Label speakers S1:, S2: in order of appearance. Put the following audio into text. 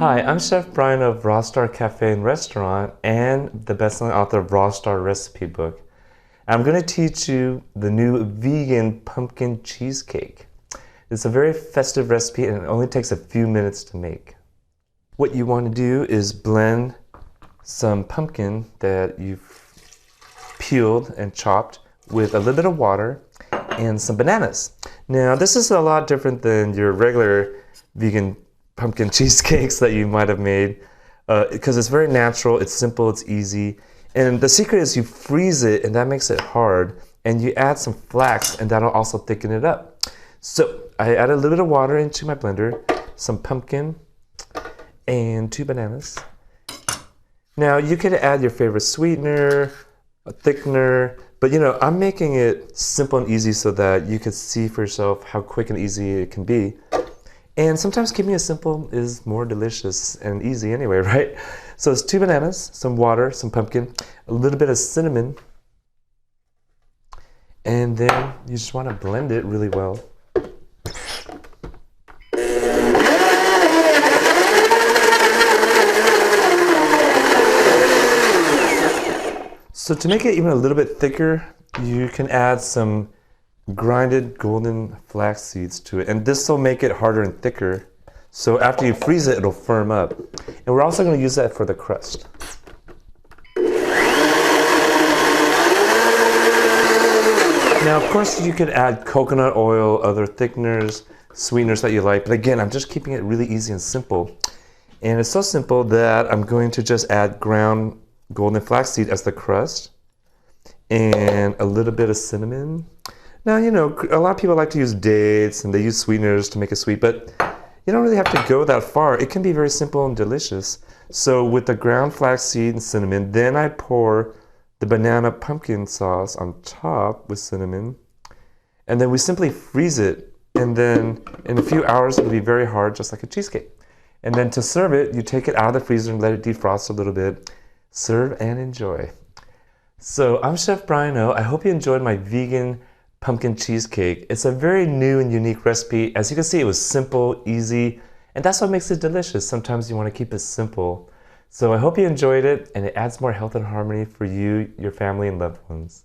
S1: Hi, I'm Chef Brian of Raw Star Cafe and Restaurant and the best-selling author of Raw Star Recipe Book. I'm going to teach you the new vegan pumpkin cheesecake. It's a very festive recipe and it only takes a few minutes to make. What you want to do is blend some pumpkin that you've peeled and chopped with a little bit of water and some bananas. Now, this is a lot different than your regular vegan pumpkin cheesecakes that you might have made because it's very natural, it's simple, it's easy. And the secret is you freeze it and that makes it hard, and you add some flax and that'll also thicken it up. So I added a little bit of water into my blender, some pumpkin, and 2 bananas. Now you could add your favorite sweetener, a thickener, but I'm making it simple and easy so that you can see for yourself how quick and easy it can be. And sometimes keeping it simple is more delicious and easy anyway, right? So it's 2 bananas, some water, some pumpkin, a little bit of cinnamon, and then you just want to blend it really well. So to make it even a little bit thicker, you can add some grinded golden flax seeds to it, and this will make it harder and thicker. So after you freeze it, it'll firm up. And we're also going to use that for the crust. Now, of course, you could add coconut oil, other thickeners, sweeteners that you like, but again, I'm just keeping it really easy and simple. And it's so simple that I'm going to just add ground golden flaxseed as the crust and a little bit of cinnamon. Now, a lot of people like to use dates and they use sweeteners to make it sweet, but you don't really have to go that far. It can be very simple and delicious. So with the ground flaxseed and cinnamon, then I pour the banana pumpkin sauce on top with cinnamon, and then we simply freeze it, and then in a few hours it'll be very hard, just like a cheesecake. And then to serve it, you take it out of the freezer and let it defrost a little bit. Serve and enjoy. So I'm Chef Brian O. I hope you enjoyed my vegan pumpkin cheesecake. It's a very new and unique recipe. As you can see, it was simple, easy, and that's what makes it delicious. Sometimes you want to keep it simple. So I hope you enjoyed it, and it adds more health and harmony for you, your family, and loved ones.